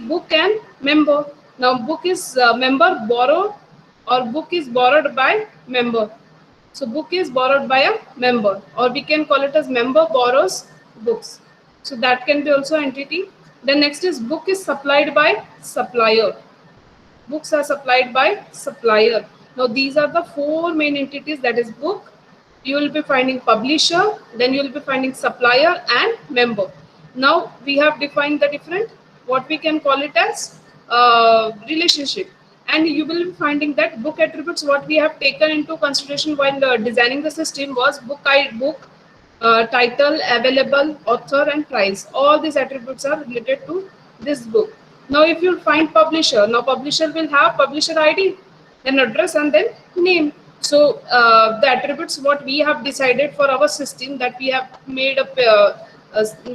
book and member. Now book is member borrowed, or book is borrowed by member. So book is borrowed by a member, or we can call it as member borrows books. So that can be also entity. Then next is book is supplied by supplier. Books are supplied by supplier. Now these are the four main entities, that is book, you will be finding publisher, then you will be finding supplier and member. Now we have defined the different, what we can call it as relationship, and you will be finding that book attributes, what we have taken into consideration while designing the system was book, title, available, author and price. All these attributes are related to this book. Now if you find publisher, now publisher will have publisher ID, then address and then name. So the attributes what we have decided for our system, that we have made up,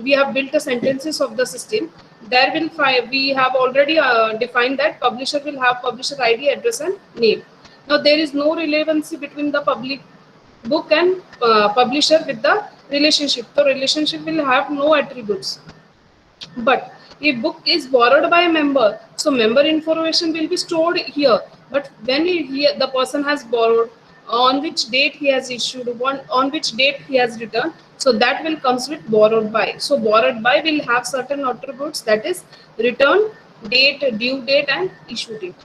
we have built the sentences of the system. There will we have already defined that publisher will have publisher ID, address and name. Now there is no relevancy between the book and publisher with the relationship. The relationship will have no attributes. But if book is borrowed by a member, so member information will be stored here. But when the person has borrowed, on which date he has issued, on which date he has returned, so that will comes with borrowed by. So borrowed by will have certain attributes, that is return date, due date and issue date.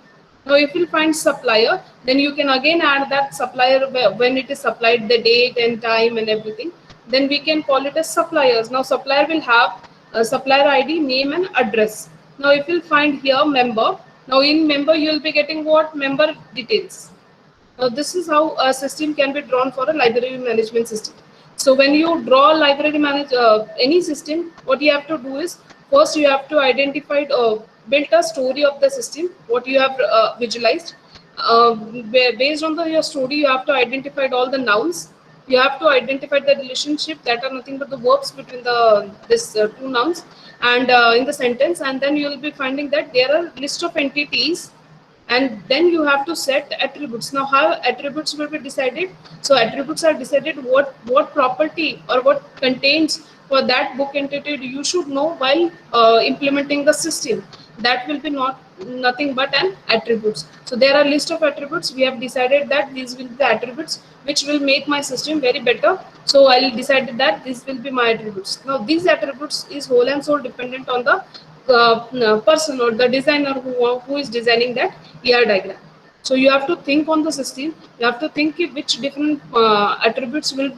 Now if you find supplier, then you can again add that supplier when it is supplied, the date and time and everything. Then we can call it as suppliers. Now supplier will have a supplier ID, name and address. Now if you'll find here member, now in member you will be getting what? Member details. Now this is how a system can be drawn for a library management system. So when you draw library any system, what you have to do is, first you have to identify, build a story of the system, what you have visualized. Based on your story, you have to identify all the nouns. You have to identify the relationship, that are nothing but the verbs between this two nouns, and in the sentence, and then you will be finding that there are list of entities, and then you have to set attributes. Now how attributes will be decided? So attributes are decided what property or what contains for that book entity you should know while implementing the system. That will be nothing but an attributes. So there are list of attributes. We have decided that these will be the attributes which will make my system very better. So I'll decide that this will be my attributes. Now these attributes is whole and soul dependent on the person or the designer who is designing that ER diagram. So you have to think on the system. You have to think which different attributes will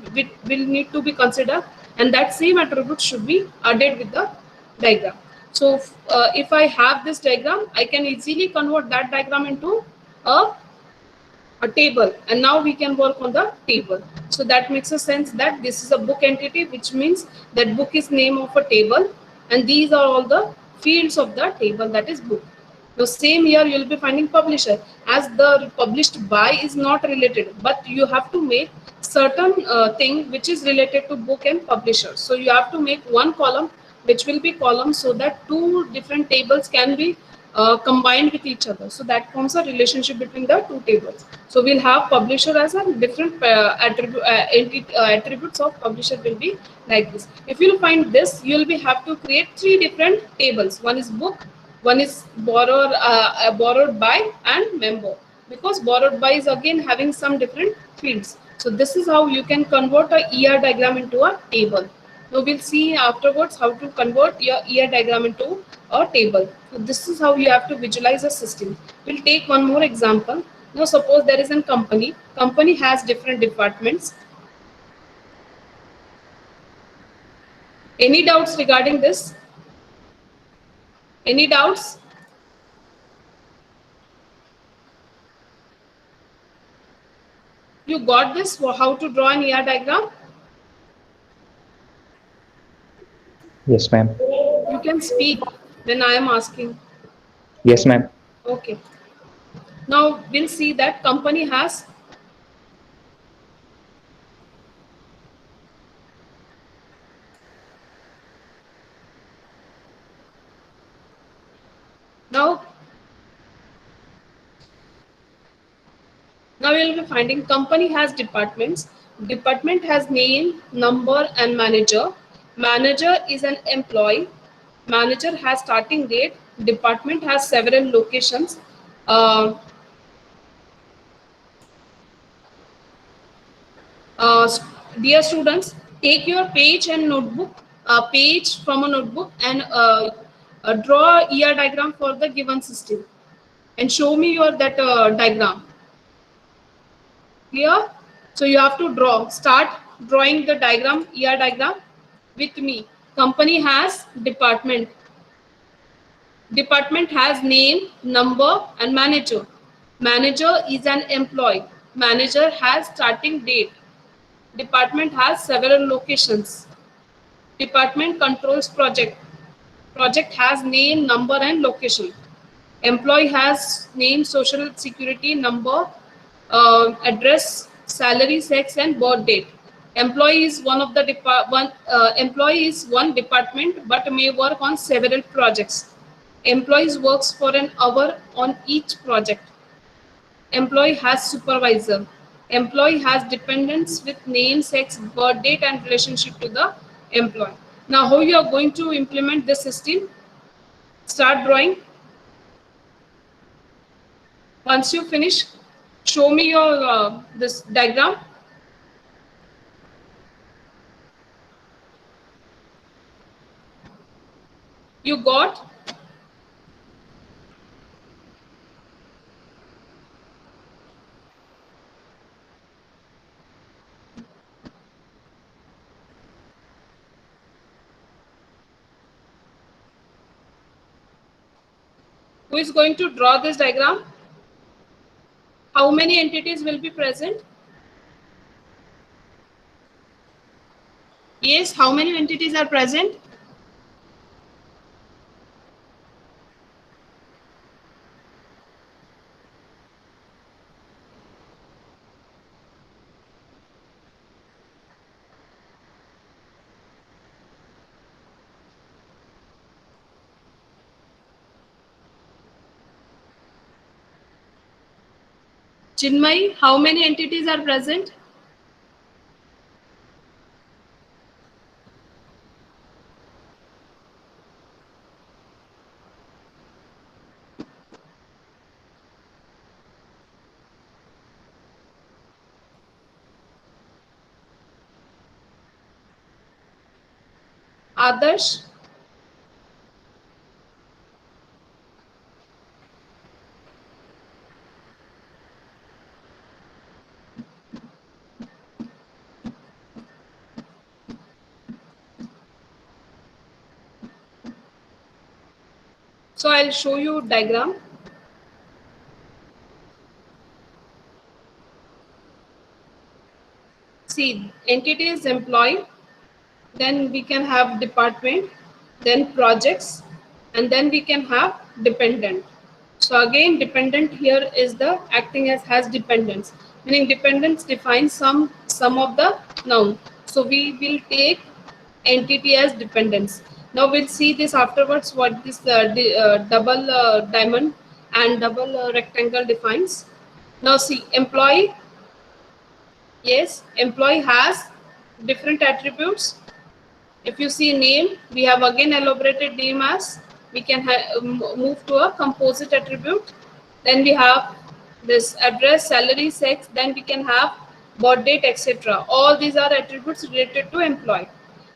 need to be considered, and that same attribute should be added with the diagram. So if I have this diagram, I can easily convert that diagram into a table, and now we can work on the table. So that makes a sense that this is a book entity, which means that book is name of a table, and these are all the fields of the table, that is book. Now same here you will be finding publisher, as the published by is not related, but you have to make certain thing which is related to book and publisher. So you have to make one column which will be column, so that two different tables can be combined with each other. So that forms a relationship between the two tables. So we'll have publisher as a different attributes of publisher will be like this. If you'll find this, you'll be have to create three different tables. One is book, one is borrowed by, and member, because borrowed by is again having some different fields. So this is how you can convert a ER diagram into a table. Now we'll see afterwards how to convert your ER diagram into a table. So this is how you have to visualize a system. We'll take one more example. Now suppose there is a company. Company has different departments. Any doubts regarding this? Any doubts? You got this? How to draw an ER diagram? Yes, ma'am. You can speak when I am asking. Yes, ma'am. Okay. Now we'll see that company has now we'll be finding company has departments. Department has name, number and manager. Manager is an employee. Manager has starting date. department has several locations. Uh, uh, Dear students, take your page from a notebook, and draw a ER diagram for the given system, and show me your that diagram. Clear? So you have to start drawing the diagram, ER diagram with me. Company has department. Department has name, number, and manager. Manager is an employee. Manager has starting date. Department has several locations. Department controls project. Project has name, number, and location. Employee has name, social security number, address, salary, sex, and birth date. Employee is employee is one department but may work on several projects. Employees works for an hour on each project. Employee has supervisor. Employee has dependents with name, sex, birth date, and relationship to the employee. Now, how you are going to implement this system? Start drawing. Once you finish, show me your this diagram. You got? Who is going to draw this diagram? How many entities will be present? Yes, how many entities are present? Chinmay, how many entities are present? Adarsh? So I'll show you diagram. See, entity is employee, then we can have department, then projects, and then we can have dependent. So again, dependent here is the acting as has dependence, meaning dependence defines some of the noun. So we will take entity as dependence. Now we'll see this afterwards what this double diamond and double rectangle defines. Now see, employee. Yes, employee has different attributes. If you see name, we have again elaborated name as, we can move to a composite attribute. Then we have this address, salary, sex, then we can have birth date, etc. All these are attributes related to employee.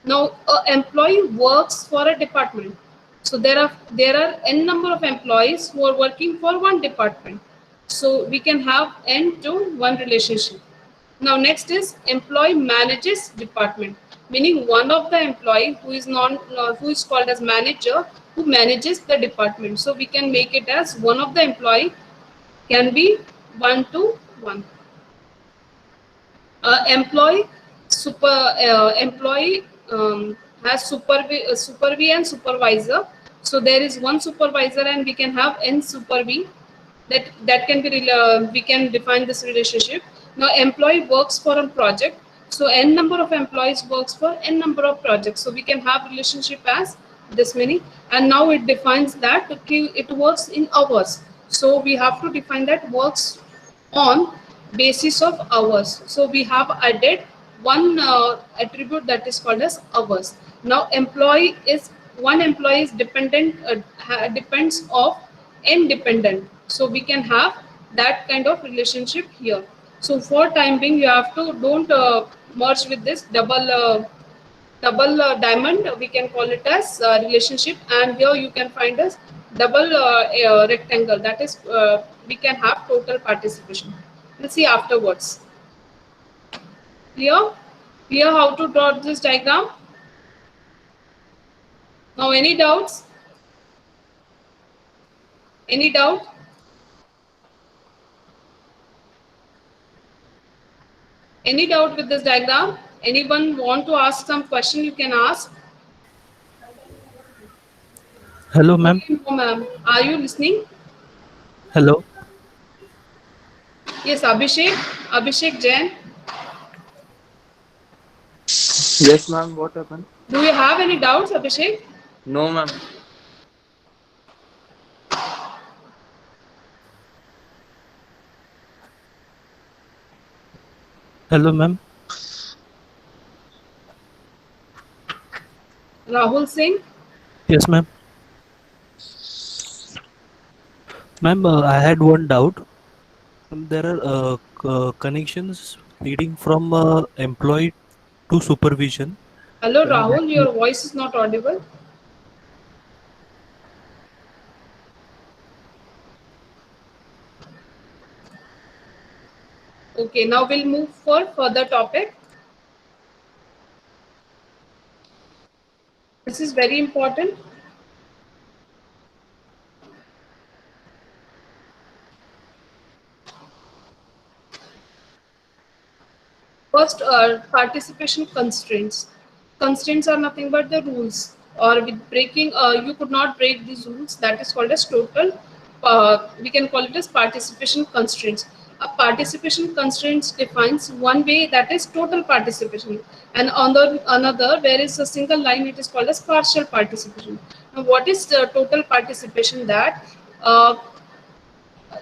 Now, employee works for a department. So there are n number of employees who are working for one department. So we can have n to 1 relationship. Now next is employee manages department, meaning one of the employee who is called as manager, who manages the department. So we can make it as one of the employee can be 1 to 1. Employee has supervi and supervisor. So there is one supervisor and we can have n supervi. That can be we can define this relationship. Now employee works for a project, so n number of employees works for n number of projects, so we can have relationship as this many. And now it defines that it works in hours, so we have to define that works on basis of hours. So we have added one attribute that is called as hours. Now employee is one employee is dependent, depends of n dependent. So we can have that kind of relationship here. So for time being, you have to don't merge with this double diamond. We can call it as relationship, and here you can find as double rectangle. That is, we can have total participation. We'll see afterwards. Clear? Clear how to draw this diagram? Now, any doubts? Any doubt? Any doubt with this diagram? Anyone want to ask some question? You can ask. Hello, ma'am. No, ma'am. Are you listening? Hello. Yes, Abhishek. Abhishek Jain. Yes, ma'am. What happened? Do you have any doubts, Abhishek? No, ma'am. Hello, ma'am. Rahul Singh. Yes, ma'am. Ma'am, I had one doubt. There are connections leading from employee to supervision. Hello, When that Rahul. Your voice is not audible. Okay, now we'll move for further topic. This is very important. First, participation constraints. Constraints are nothing but the rules, or with breaking, you could not break these rules. That is called as total. We can call it as participation constraints. A participation constraints defines one way, that is total participation, and on the another where is a single line, it is called as partial participation. Now, what is the total participation? That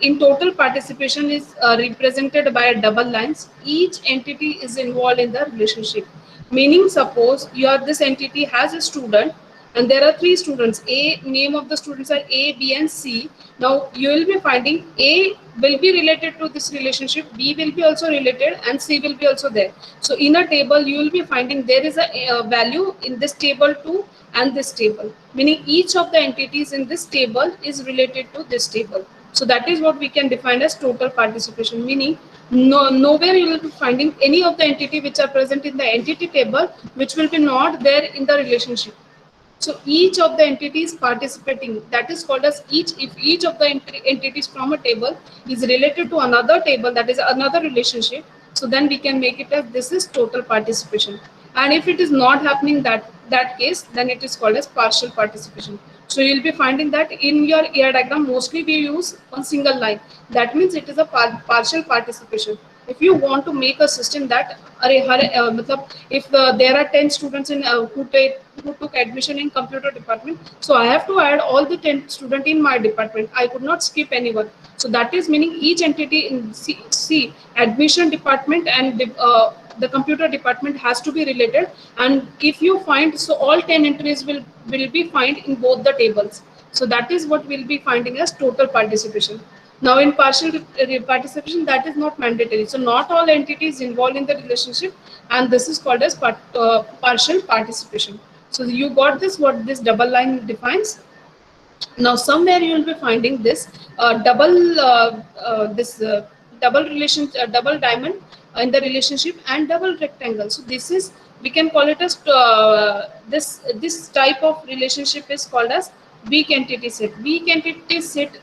in total participation is represented by double lines. Each entity is involved in the relationship, meaning suppose this entity has a student and there are three students. Name of the students are A, B and C. Now you will be finding A will be related to this relationship, B will be also related, and C will be also there. So in a table you will be finding there is a value in this table too and this table, meaning each of the entities in this table is related to this table. So that is what we can define as total participation, meaning nowhere you will be finding any of the entity which are present in the entity table which will be not there in the relationship. So each of the entities participating, that is called as if each of the entities from a table is related to another table, that is another relationship, so then we can make it as this is total participation. And if it is not happening that case, then it is called as partial participation. So you'll be finding that in your ER diagram mostly we use one single line. That means it is a partial participation. If you want to make a system that if there are 10 students in who took admission in computer department, so I have to add all the 10 student in my department. I could not skip anyone. So that is meaning each entity in C admission department and the computer department has to be related. And if you find, so all 10 entries will be find in both the tables. So that is what we'll be finding as total participation. Now in partial participation, that is not mandatory. So not all entities involved in the relationship, and this is called as partial participation. So you got this, what this double line defines. Now somewhere you will be finding this double relation, double diamond in the relationship and double rectangle. So this is, we can call it as this type of relationship is called as weak entity set. Weak entity set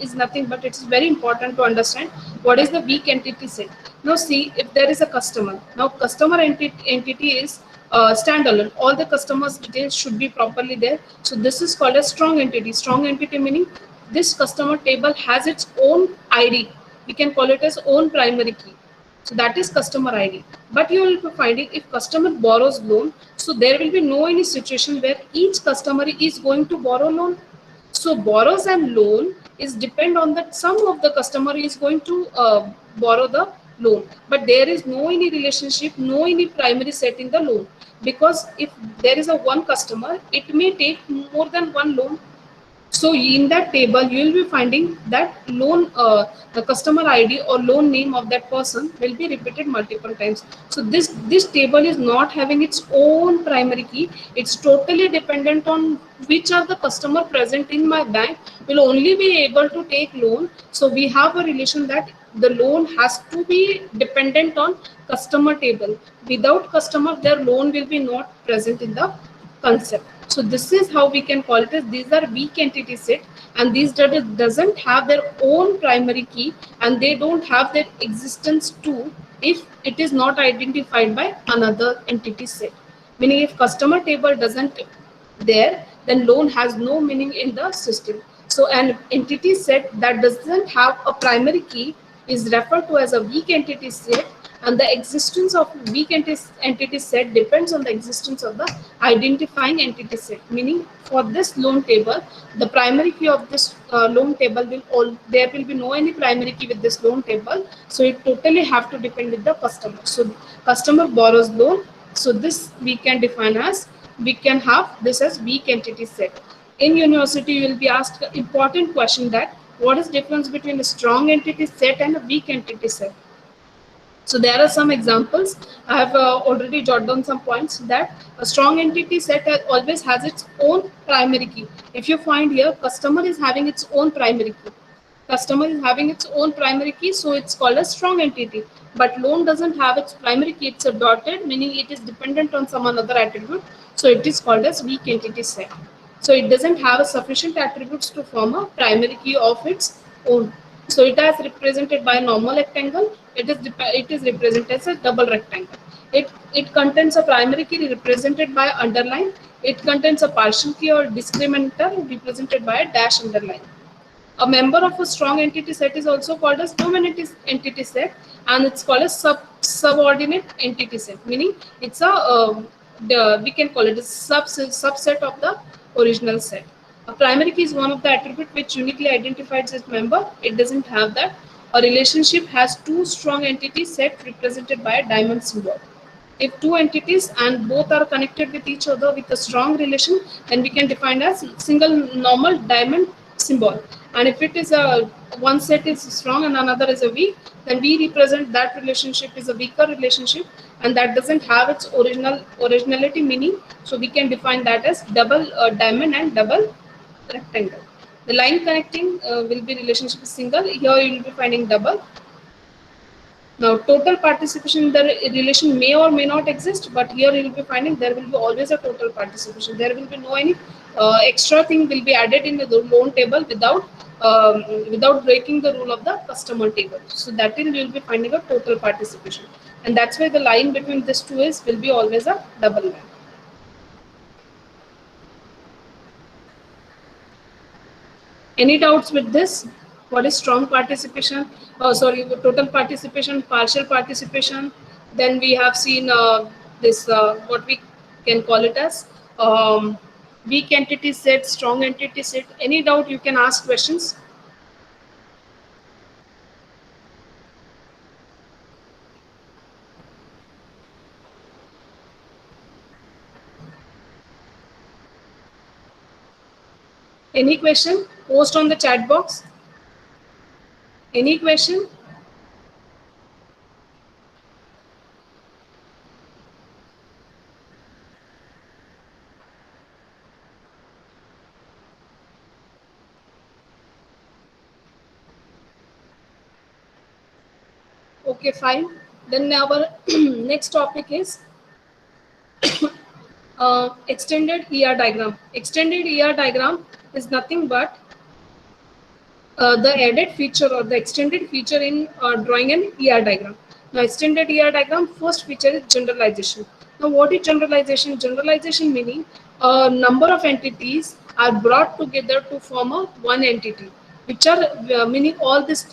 is nothing but it is very important to understand what is the weak entity set. Now see, if there is a customer, now customer entity is standalone. All the customers details should be properly there. So this is called a strong entity. Strong entity meaning this customer table has its own ID. We can call it as own primary key. So that is customer ID. But you will be finding if customer borrows loan, so there will be no any situation where each customer is going to borrow loan. So borrows and loan is depend on that some of the customer is going to borrow the loan. But there is no any relationship, no any primary set in the loan, because if there is a one customer, it may take more than one loan. So in that table, you will be finding that loan, the customer ID or loan name of that person will be repeated multiple times. So this table is not having its own primary key. It's totally dependent on which are the customer present in my bank will only be able to take loan. So we have a relation that the loan has to be dependent on customer table. Without customer, their loan will be not present in the concept. So this is how we can call it as these are weak entity set, and these data doesn't have their own primary key, and they don't have their existence too if it is not identified by another entity set. Meaning if customer table doesn't there, then loan has no meaning in the system. So an entity set that doesn't have a primary key is referred to as a weak entity set, and the existence of weak entity set depends on the existence of the identifying entity set. Meaning for this loan table, the primary key of this loan table will there will be no any primary key with this loan table, so it totally have to depend with the customer. So customer borrows loan, so this we can define as, we can have this as weak entity set. In university, you will be asked an important question that what is difference between a strong entity set and a weak entity set. So there are some examples. I have already jotted down some points that a strong entity set always has its own primary key. If you find here, customer is having its own primary key. Customer is having its own primary key, so it's called a strong entity. But loan doesn't have its primary key, it's a dotted, meaning it is dependent on some another attribute. So it is called as weak entity set. So it doesn't have a sufficient attributes to form a primary key of its own. So it is represented by a normal rectangle. It is represented as a double rectangle. It contains a primary key represented by underline. It contains a partial key or discriminator represented by a dash underline. A member of a strong entity set is also called as dominant entity set, and it's called a subordinate entity set. Meaning it's a we can call it a subset of the original set. A primary key is one of the attribute which uniquely identifies its member. It doesn't have that. A relationship has two strong entity set represented by a diamond symbol. If two entities and both are connected with each other with a strong relation, then we can define as single normal diamond symbol. And if it is a one set is strong and another is a weak, then we represent that relationship is a weaker relationship, and that doesn't have its originality meaning. So we can define that as double diamond and double rectangle. The line connecting will be relationship is single. Here you will be finding double. Now, total participation in the relation may or may not exist, but here you will be finding there will be always a total participation. There will be no any extra thing will be added in the loan table without breaking the rule of the customer table. So that will you will be finding a total participation, and that's why the line between these two is will be always a double line. Any doubts with this? What is strong participation? Oh, sorry, total participation, partial participation. Then we have seen this, what we can call it as weak entity set, strong entity set. Any doubt, you can ask questions. Any question? Post on the chat box. Any question? Okay, fine. Then our next topic is extended ER diagram. Extended ER diagram is nothing but the added feature or the extended feature in drawing an ER diagram. Now, extended ER diagram, first feature is generalization. Now, what is generalization? Generalization meaning a number of entities are brought together to form a one entity, which are meaning all these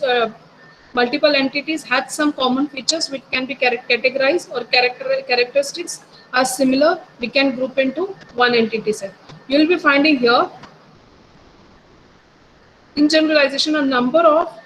multiple entities had some common features which can be categorized or characteristics are similar. We can group into one entity set. You will be finding here in generalization a number of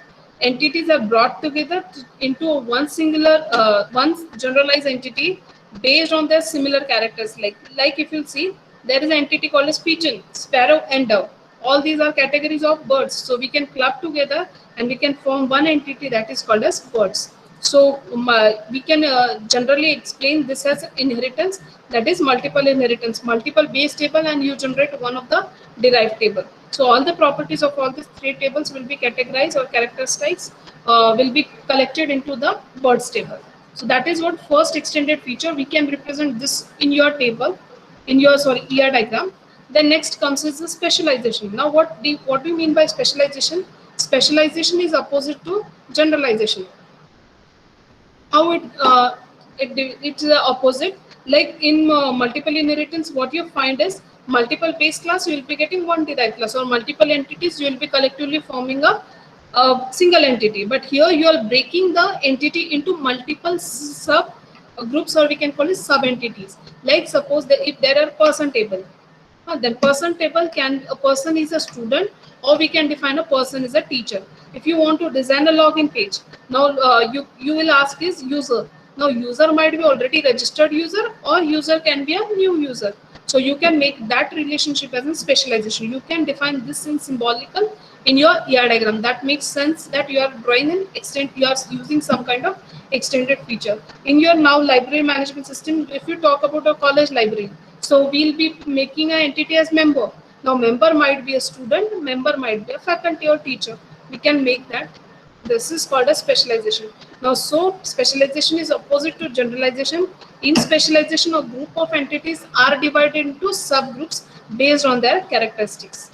entities are brought together into one singular, one generalized entity based on their similar characters. Like if you see, there is an entity called as pigeon, sparrow, and dove. All these are categories of birds. So we can club together and we can form one entity that is called as birds. So we can generally explain this as inheritance, that is multiple inheritance, multiple base table, and you generate one of the derived table. So all the properties of all these three tables will be categorized, or characteristics will be collected into the birds table. So that is what first extended feature. We can represent this in your table, in your ER diagram. Then next comes is the specialization. Now what do you mean by specialization? Specialization is opposite to generalization. How it's the opposite. Like in multiple inheritance, what you find is multiple base class, you will be getting one derived class, or multiple entities, you will be collectively forming a single entity. But here you are breaking the entity into multiple sub groups, or we can call it sub entities. Like suppose that if there are person table, then person table, can a person is a student, or we can define a person is a teacher. If you want to design a login page, now you will ask is user. Now user might be already registered user, or user can be a new user. So you can make that relationship as a specialization. You can define this in symbolical in your ER diagram. That makes sense that you are drawing an extent, you are using some kind of extended feature. In your now library management system, if you talk about a college library, so we'll be making an entity as member. Now member might be a student, member might be a faculty or teacher. We can make that. This is called a specialization. Now, so specialization is opposite to generalization. In specialization, a group of entities are divided into subgroups based on their characteristics.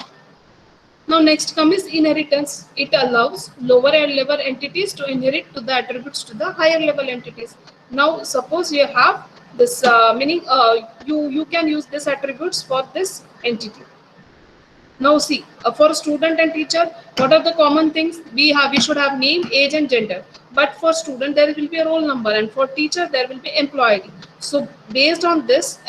Now next comes is inheritance. It allows lower level entities to inherit to the attributes to the higher level entities. Now suppose you have this meaning you can use this attributes for this entity. Now see, for student and teacher, what are the common things? We should have name, age, and gender. But for student, there will be a roll number, and for teacher, there will be employee ID. So based on this,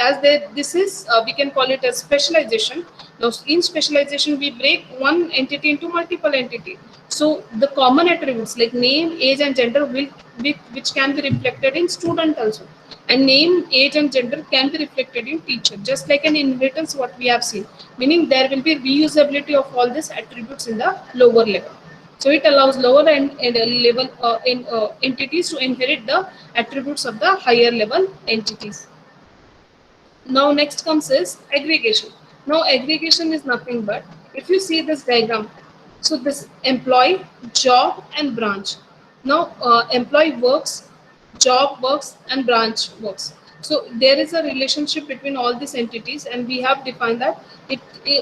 this is we can call it as specialization. Now in specialization, we break one entity into multiple entity. So the common attributes like name, age, and gender which can be reflected in student also. And name, age, and gender can be reflected in teacher, just like an inheritance what we have seen. Meaning there will be reusability of all these attributes in the lower level. So it allows lower and level entities to inherit the attributes of the higher level entities. Now next comes is aggregation. Now aggregation is nothing but, if you see this diagram, so this employee, job, and branch. Now employee works, job works, and branch works. So there is a relationship between all these entities, and we have defined that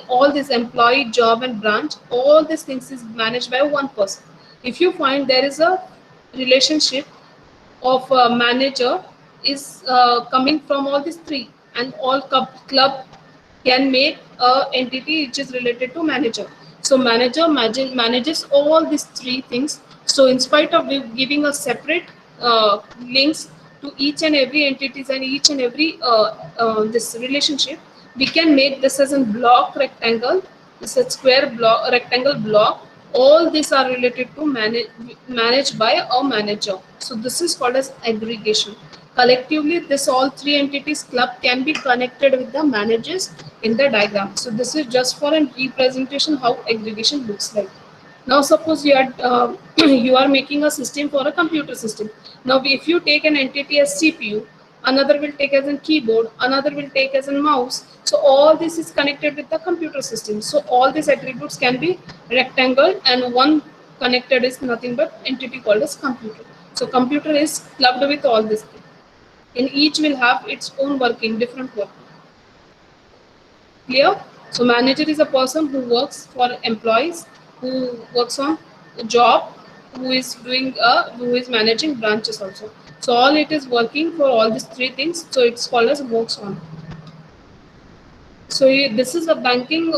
all this employee, job, and branch, all these things is managed by one person. If you find there is a relationship of a manager is coming from all these three, and all club can make a entity which is related to manager. So manager manages all these three things. So in spite of giving a separate links to each and every entities and each and every this relationship, we can make this as a block rectangle, this is a square block rectangle block. All these are related to managed by a manager. So this is called as aggregation. Collectively, this all three entities club can be connected with the managers in the diagram. So this is just for a representation how aggregation looks like. Now suppose you are you are making a system for a computer system. Now if you take an entity as CPU, another will take as a keyboard, another will take as a mouse. So all this is connected with the computer system. So all these attributes can be rectangle, and one connected is nothing but entity called as computer. So computer is clubbed with all this thing. And each will have its own working, different work. Clear? So manager is a person who works for employees, who works on a job, who is managing branches also. So all it is working for all these three things. So it's called as works on. So this is a banking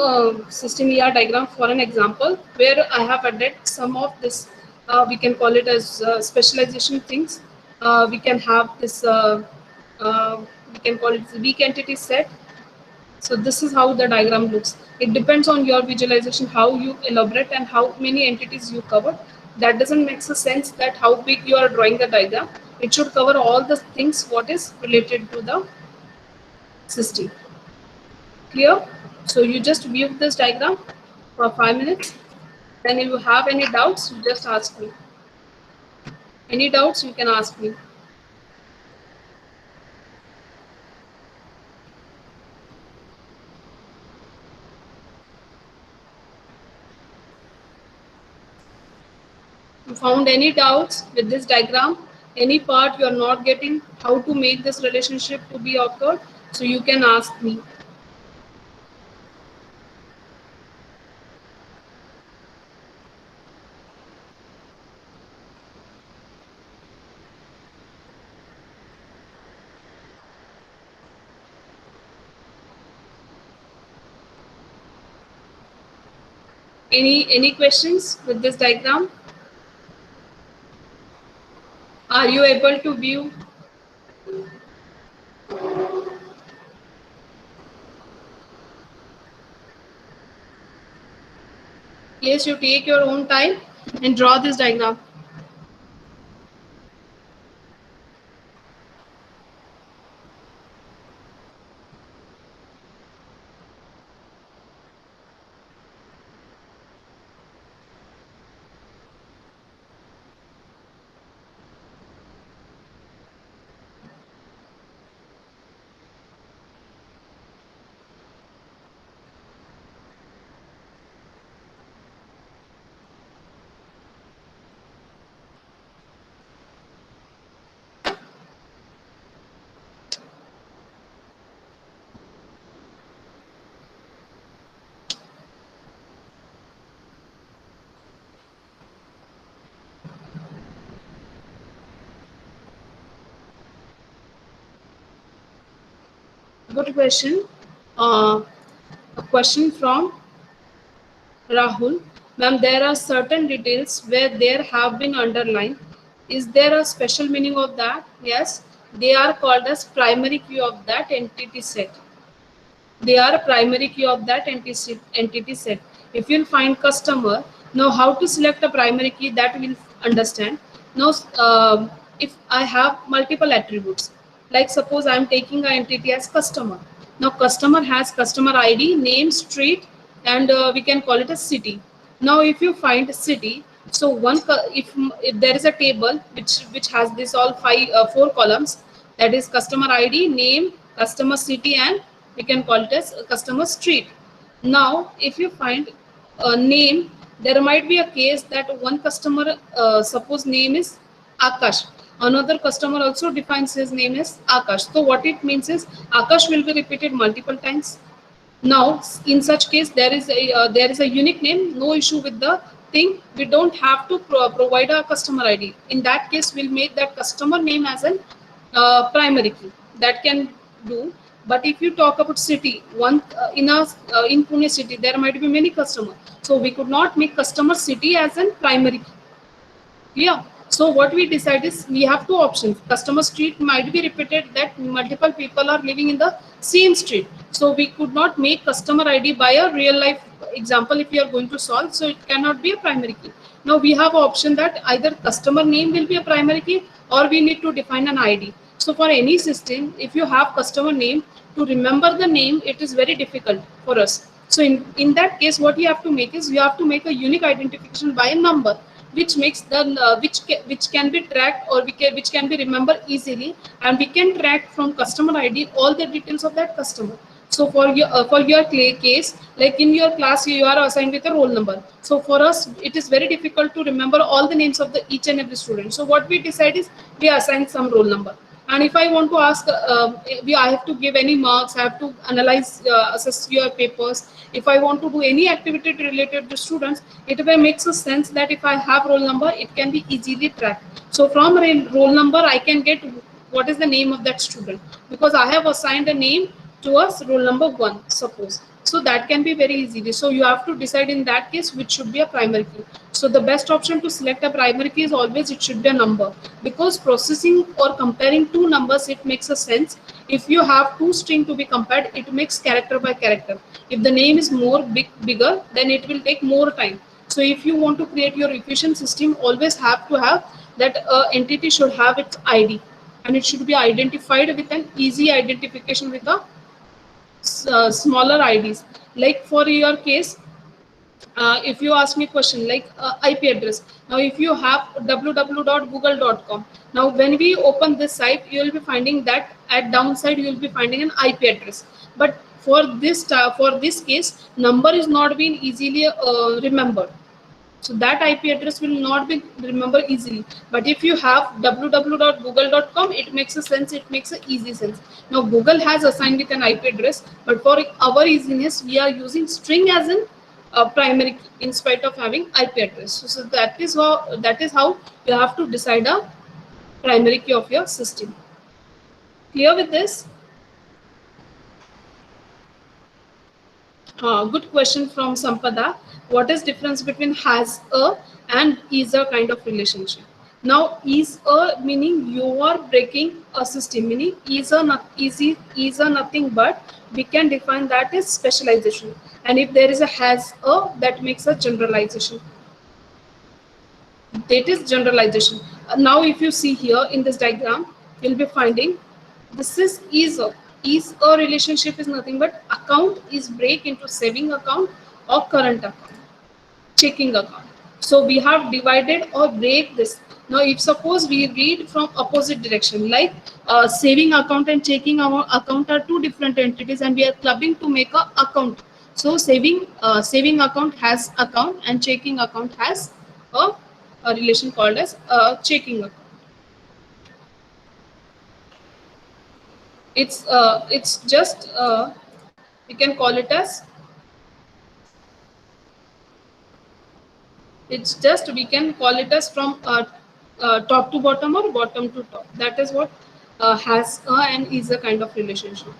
system ER diagram for an example where I have added some of this. We can call it as specialization things. We can have this. We can call it the weak entity set. So this is how the diagram looks. It depends on your visualization, how you elaborate and how many entities you cover. that doesn't make sense that how big you are drawing the diagram. It should cover all the things what is related to the system. Clear? So you just view this diagram for 5 minutes. Then if you have any doubts, you just ask me. Any doubts, you can ask me. You found any doubts with this diagram? Any part you are not getting? How to make this relationship to be occurred? So you can ask me. Any questions with this diagram? Are you able to view? Yes, you take your own time and draw this diagram. Good question. A question from Rahul. Ma'am, there are certain details where there have been underlined. Is there a special meaning of that? Yes. They are called as primary key of that entity set. They are a primary key of that entity set. If you'll find customer, now how to select a primary key, that we'll understand. Now, if I have multiple attributes, like suppose I'm taking an entity as customer. Now, customer has customer ID, name, street, and we can call it a city. Now, if you find city, so if there is a table which has this all four columns, that is customer ID, name, customer city, and we can call it as customer street. Now, if you find a name, there might be a case that one customer, suppose name is Akash. Another customer also defines his name as Akash. So what it means is Akash will be repeated multiple times. Now, in such case, there is a unique name. No issue with the thing. We don't have to provide a customer ID. In that case, we'll make that customer name as an primary key. That can do. But if you talk about city, in Pune city, there might be many customers. So we could not make customer city as a primary key. Yeah. So what we decide is we have two options. Customer street might be repeated that multiple people are living in the same street. So we could not make customer ID by a real life example if you are going to solve. So it cannot be a primary key. Now we have an option that either customer name will be a primary key or we need to define an ID. So for any system, if you have customer name, to remember the name, it is very difficult for us. So in that case, what you have to make is you have to make a unique identification by a number, which makes the which can be tracked or which can be remembered easily, and we can track from customer ID all the details of that customer. So for your case, like in your class, you are assigned with a roll number. So for us, it is very difficult to remember all the names of the each and every student. So what we decide is we assign some roll number. And if I want to ask, I have to give any marks, I have to analyze, assess your papers. If I want to do any activity related to students, it makes a sense that if I have roll number, it can be easily tracked. So from roll number, I can get what is the name of that student, because I have assigned a name to us roll number 1, suppose. So that can be very easily. So you have to decide in that case which should be a primary key. So the best option to select a primary key is always it should be a number, because processing or comparing two numbers, it makes a sense. If you have two string to be compared, it makes character by character. If the name is bigger, then it will take more time. So if you want to create your efficient system, always have to have that entity should have its ID, and it should be identified with an easy identification with a smaller IDs. Like for your case, if you ask me question like IP address, now if you have www.google.com, now when we open this site, you will be finding that at downside you will be finding an IP address. But for this case, number is not being easily remembered. So that IP address will not be remembered easily. But if you have www.google.com, it makes a sense, it makes a easy sense. Now Google has assigned it an IP address, but for our easiness, we are using string as in primary key in spite of having IP address. So that is how you have to decide a primary key of your system. Clear with this? Good question from Sampada. What is difference between has a and is a kind of relationship? Now is a meaning you are breaking a system, meaning is a nothing but we can define that as specialization. And if there is a has a, that makes a generalization. That is generalization. Now if you see here in this diagram, you'll be finding this is a relationship is nothing but account is break into saving account or current account, checking account. So we have divided or break this. Now if suppose we read from opposite direction, like saving account and checking account are two different entities and we are clubbing to make a account. So saving account has account and checking account has a relation called as checking account. It's just we can call it as we can call it as from top to bottom or bottom to top. That is what has a and is a kind of relationship.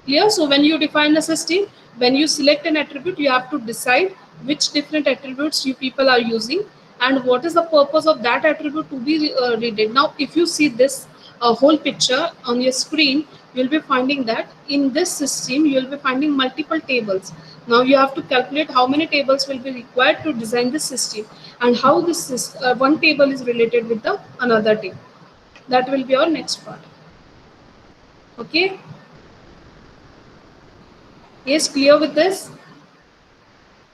Clear? So when you define a system, when you select an attribute, you have to decide which different attributes you people are using and what is the purpose of that attribute to be read. Now if you see this whole picture on your screen, you'll be finding that in this system you will be finding multiple tables. Now you have to calculate how many tables will be required to design this system and how this one table is related with the another table. That will be our next part. Okay. Yes, clear with this?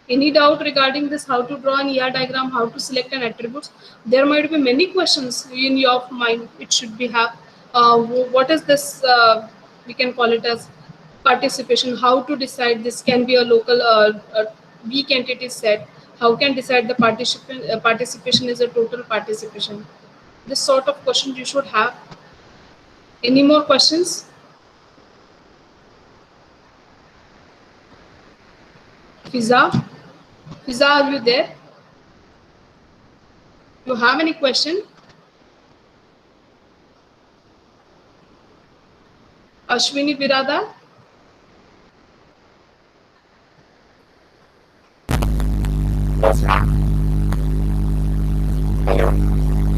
Any doubt regarding this, how to draw an ER diagram, how to select an attributes? There might be many questions in your mind. It should be have, what is this, we can call it as participation, how to decide this can be a local weak entity set, how can decide the participation is a total participation. This sort of questions you should have. Any more questions? Fiza, are you there? You have any question? Ashwini Birada?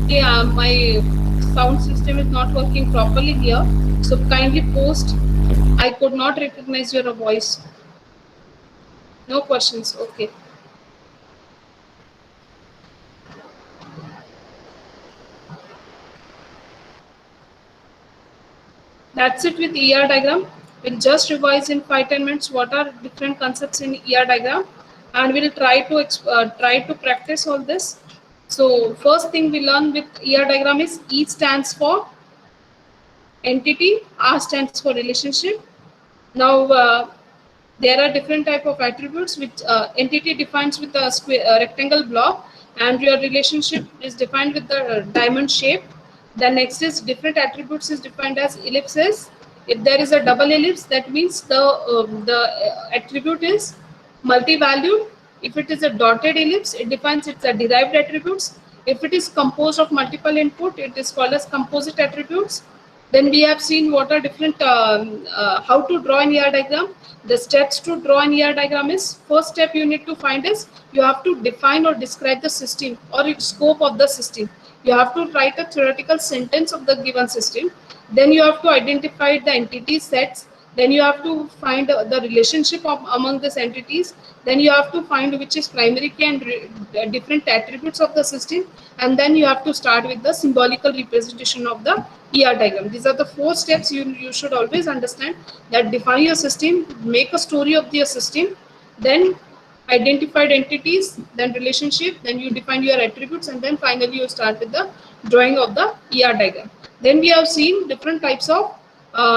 Yeah, my sound system is not working properly here. So kindly post. I could not recognize your voice. No questions. Okay. That's it with ER diagram. We'll just revise in 5-10 minutes what are different concepts in ER diagram, and we'll try to practice all this. So first thing we learn with ER diagram is E stands for entity, R stands for relationship. Now there are different type of attributes which entity defines with a rectangle block, and your relationship is defined with the diamond shape. The next is different attributes is defined as ellipses. If there is a double ellipse, that means the attribute is multi-valued. If it is a dotted ellipse, it defines it's a derived attributes. If it is composed of multiple input, it is called as composite attributes. Then we have seen what are different how to draw an ER diagram. The steps to draw an ER diagram is, first step you need to find is you have to define or describe the system or its scope of the system. You have to write a theoretical sentence of the given system. Then you have to identify the entity sets Then you have to find the relationship of among these entities. Then you have to find which is primary key and different attributes of the system. And then you have to start with the symbolical representation of the ER diagram. These are the 4 steps you should always understand, that define your system, make a story of your system, then identified entities, then relationship, then you define your attributes, and then finally you start with the drawing of the ER diagram. Then we have seen different types of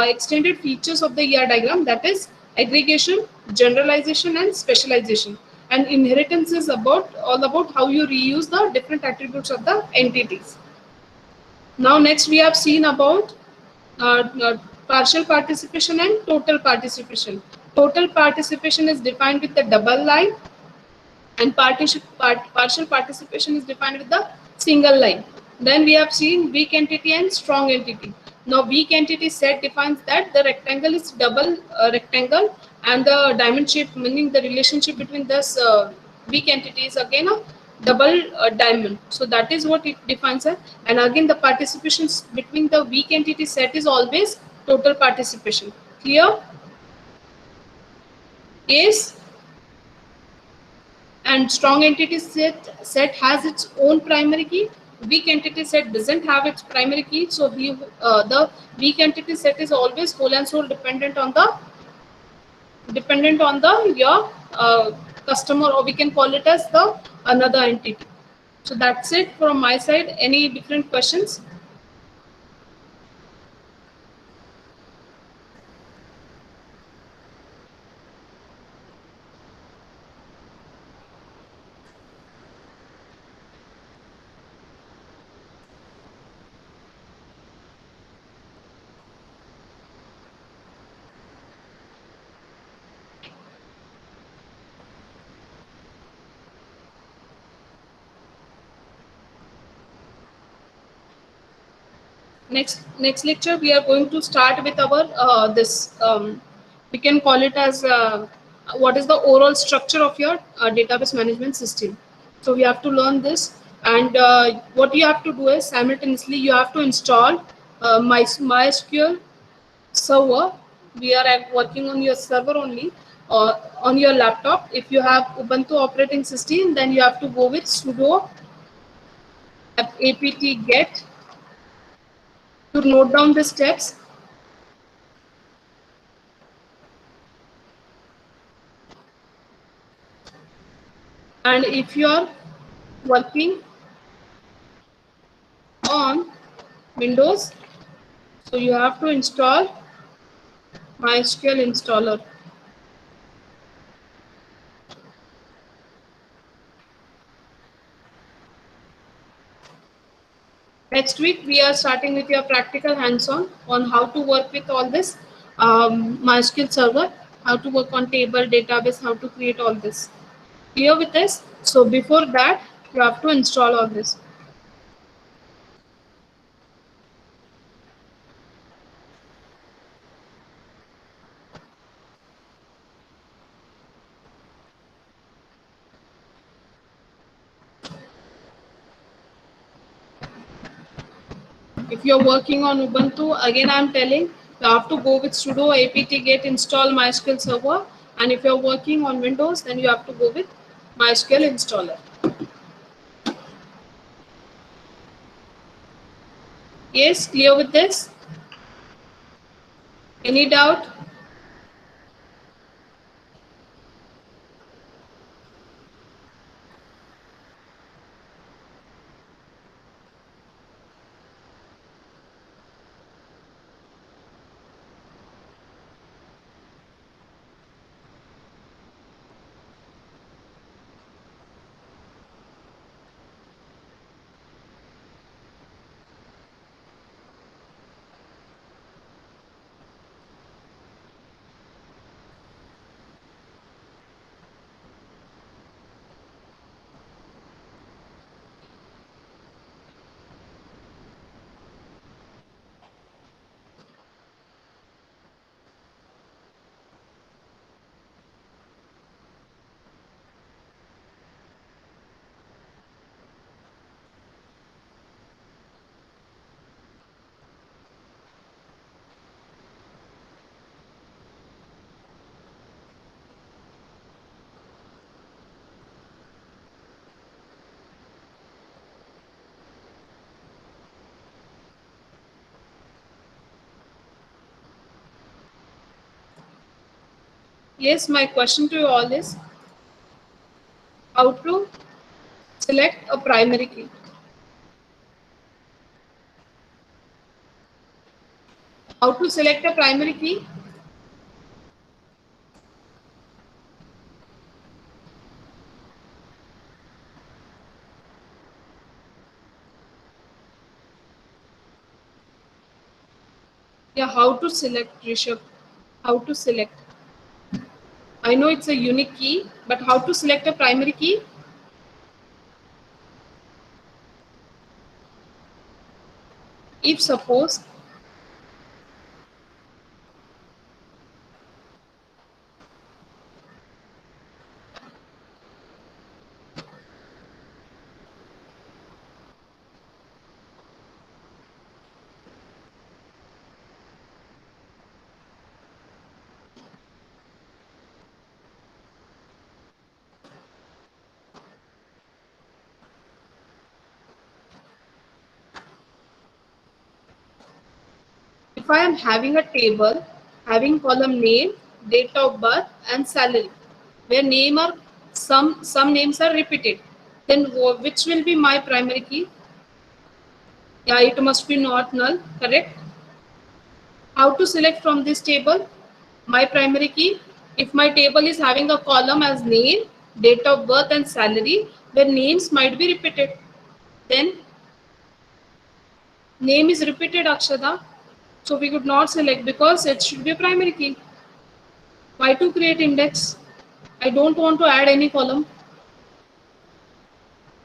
extended features of the ER diagram, that is aggregation, generalization, and specialization. And inheritance is all about how you reuse the different attributes of the entities. Now next we have seen about partial participation and total participation. Total participation is defined with the double line, and partial participation is defined with the single line. Then we have seen weak entity and strong entity. Now weak entity set defines that the rectangle is double rectangle, and the diamond shape, meaning the relationship between this weak entity is again a double diamond. So that is what it defines it. And again the participation between the weak entity set is always total participation. Clear? Yes. And strong entity set has its own primary key. Weak entity set doesn't have its primary key, so the weak entity set is always whole and sole dependent on the your customer, or we can call it as the another entity. So that's it from my side. Any different questions? Next lecture we are going to start with our this we can call it as what is the overall structure of your database management system. So we have to learn this, and what you have to do is simultaneously you have to install MySQL server. We are working on your server only, on your laptop. If you have Ubuntu operating system, then you have to go with sudo apt get to note down the steps. And if you are working on Windows, so you have to install MySQL installer. Next week we are starting with your practical hands-on on how to work with all this MySQL server, how to work on table database, how to create all this. Clear with this? So before that you have to install all this. If you're working on Ubuntu, again I'm telling, you have to go with sudo apt-get install MySQL server. And if you're working on Windows, then you have to go with MySQL installer. Yes, clear with this? Any doubt? Yes, my question to you all is how to select a primary key. How to select a primary key? Yeah, how to select, Rishabh? How to select? I know it's a unique key, but how to select a primary key? If suppose if I am having a table having column name, date of birth, and salary, where name are some names are repeated, then which will be my primary key? Yeah, it must be not null, correct? How to select from this table my primary key? If my table is having a column as name, date of birth, and salary, where names might be repeated, then name is repeated, Akshada. So we could not select because it should be a primary key. Why to create index? I don't want to add any column.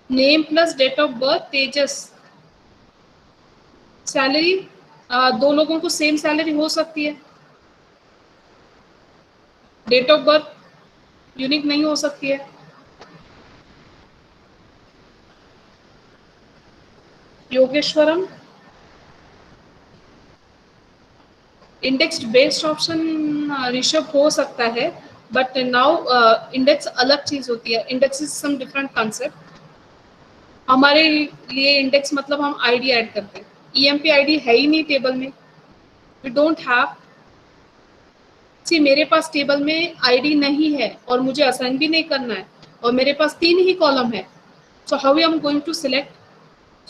Name plus date of birth, Tejas. Salary दो लोगों को same salary हो सकती है. Date of birth unique नहीं हो सकती है. योगेश्वरम इंडेक्स बेस्ड ऑप्शन ऋषभ हो सकता है, बट नाउ इंडेक्स अलग चीज होती है. Index is some different concept. हमारे लिए इंडेक्स मतलब हम आईडी ऐड करते हैं. ईएमपी आईडी है ही नहीं टेबल में. We don't have. सी मेरे पास टेबल में आईडी नहीं है और मुझे असाइन भी नहीं करना है और मेरे पास 3 ही कॉलम है. So how I am going to select?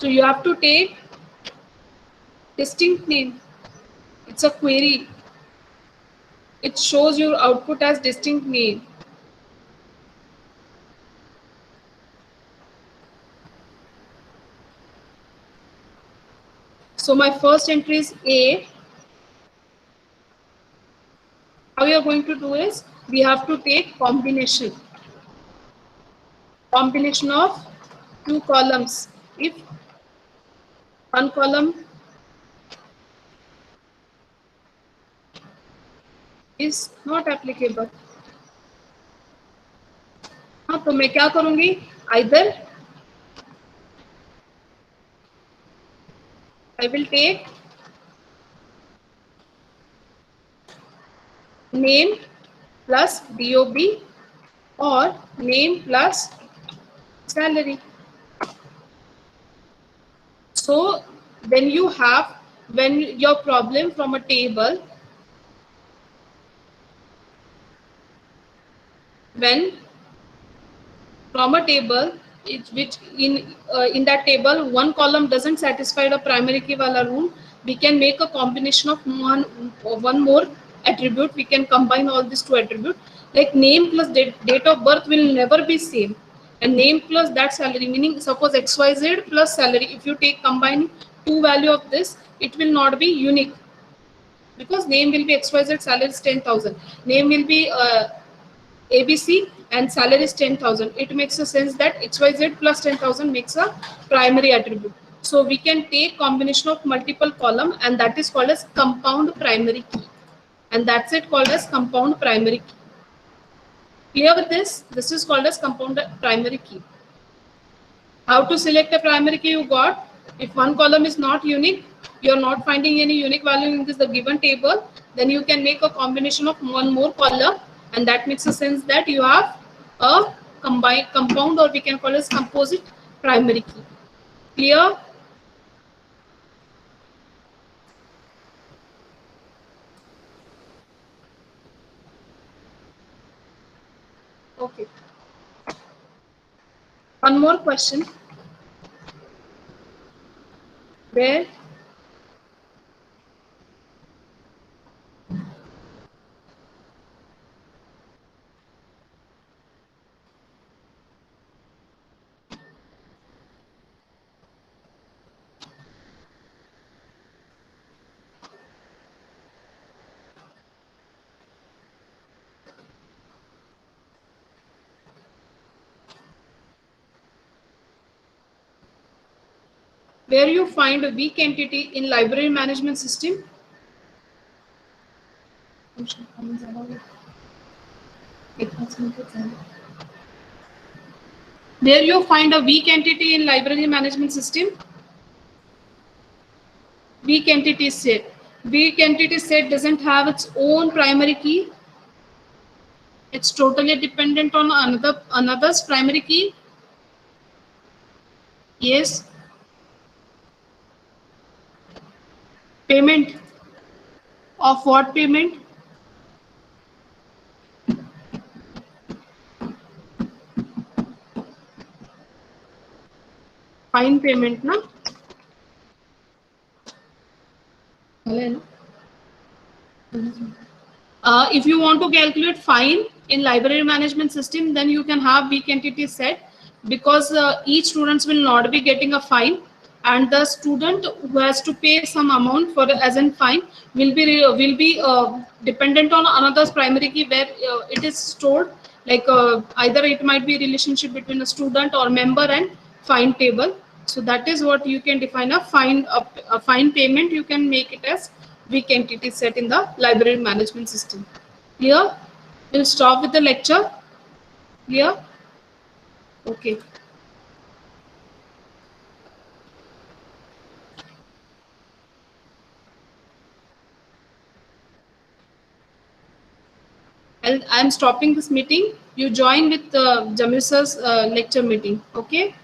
So you have to take distinct name. It's a query. It shows your output as distinct name. So my first entry is A. How we are going to do is we have to take combination of two columns. If one column is not applicable, हाँ तो मैं क्या करूँगी? Either I will take name plus DOB or name plus salary. So when you have, when your problem from a table, when from a table which in that table one column doesn't satisfy the primary key wala rule, we can make a combination of one more attribute. We can combine all these two attributes, like name plus date of birth will never be same, and name plus that salary, meaning suppose xyz plus salary, if you take combine two value of this, it will not be unique because name will be xyz, salary is 10,000. Name will be ABC and salary is 10,000. It makes a sense that XYZ plus 10,000 makes a primary attribute. So we can take combination of multiple column and that is called as compound primary key. And that's it, called as compound primary key. Clear with this? This is called as compound primary key. How to select a primary key you got? If one column is not unique, you are not finding any unique value in this the given table, then you can make a combination of one more column, and that makes a sense that you have a combined compound, or we can call it composite primary key. Clear? Okay. One more question. Where you find a weak entity in library management system? Where you find a weak entity in library management system? Weak entity set. Weak entity set doesn't have its own primary key. It's totally dependent on another's primary key. Yes. Payment. Of what payment? Fine payment, na? If you want to calculate fine in library management system, then you can have weak entity set, because each students will not be getting a fine, and the student who has to pay some amount for as in fine will be dependent on another's primary key, where it is stored, like either it might be relationship between a student or member and fine table. So that is what you can define a fine payment. You can make it as weak entity set in the library management system. Here, we'll stop with the lecture. Here, okay. I'm stopping this meeting. You join with Jamil sir's lecture meeting. Okay.